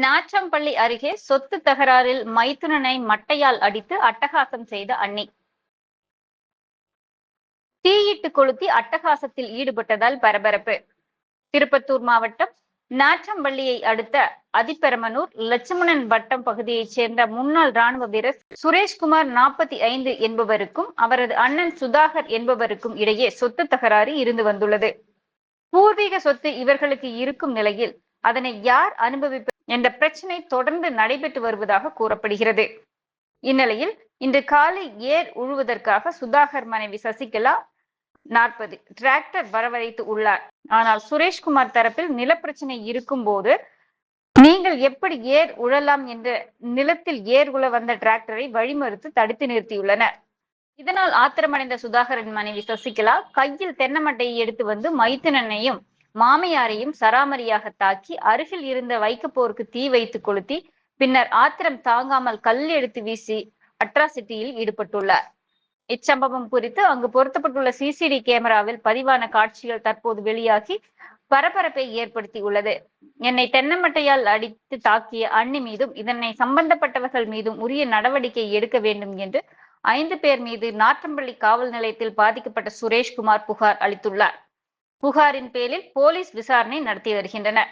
நாற்றம்பள்ளி அருகே சொத்து தகராறில் மைத்துனனை மட்டையால் அடித்து அட்டகாசம் செய்த அண்ணி. தீயிட்டு கொளுத்தி அட்டகாசத்தில் ஈடுபட்டதால் பரபரப்பு. திருப்பத்தூர் மாவட்டம் நாற்றம்பள்ளியை அடுத்த அதிபெரமனூர் லட்சுமணன் வட்டம் பகுதியைச் சேர்ந்த முன்னாள் ராணுவ வீரர் சுரேஷ்குமார் 45 என்பவருக்கும் அவரது அண்ணன் சுதாகர் என்பவருக்கும் இடையே சொத்து தகராறு இருந்து வந்துள்ளது. பூர்வீக சொத்து இவர்களுக்கு இருக்கும் நிலையில் அதனை யார் அனுபவிப்பது என்ற பிரச்சனை தொடர்ந்து நடைபெற்று வருவதாக கூறப்படுகிறது. இந்நிலையில் இன்று காலை ஏர் உழுவதற்காக சுதாகர் மனைவி சசிகலா 40 டிராக்டர் வரவழைத்து உள்ளார். ஆனால் சுரேஷ்குமார் தரப்பில் நிலப்பிரச்சனை இருக்கும் போது நீங்கள் எப்படி ஏர் உழலாம் என்ற நிலத்தில் ஏர் உழ வந்த டிராக்டரை வழிமறுத்து தடுத்து நிறுத்தியுள்ளனர். இதனால் ஆத்திரமடைந்த சுதாகரின் மனைவி சசிகலா கையில் தென்னமட்டையை எடுத்து வந்து மைத்துனனையும் மாமியாரையும் சராமரியாக தாக்கி அருகில் இருந்த வைக்கப்போருக்கு தீ வைத்து கொளுத்தி பின்னர் ஆத்திரம் தாங்காமல் கல் எடுத்து வீசி அட்ராசிட்டியில் ஈடுபட்டுள்ளார். இச்சம்பவம் குறித்து அங்கு பொருத்தப்பட்டுள்ள சிசிடி கேமராவில் பதிவான காட்சிகள் தற்போது வெளியாகி பரபரப்பை ஏற்படுத்தி உள்ளது. என்னை தென்னமட்டையால் அடித்து தாக்கிய அண்ணி மீதும் இதனை சம்பந்தப்பட்டவர்கள் மீதும் உரிய நடவடிக்கை எடுக்க வேண்டும் என்று 5 பேர் மீது நாற்றம்பள்ளி காவல் நிலையத்தில் பாதிக்கப்பட்ட சுரேஷ்குமார் புகார் அளித்துள்ளார். புகாரின் பேரில் போலீஸ் விசாரணை நடத்தி வருகின்றனர்.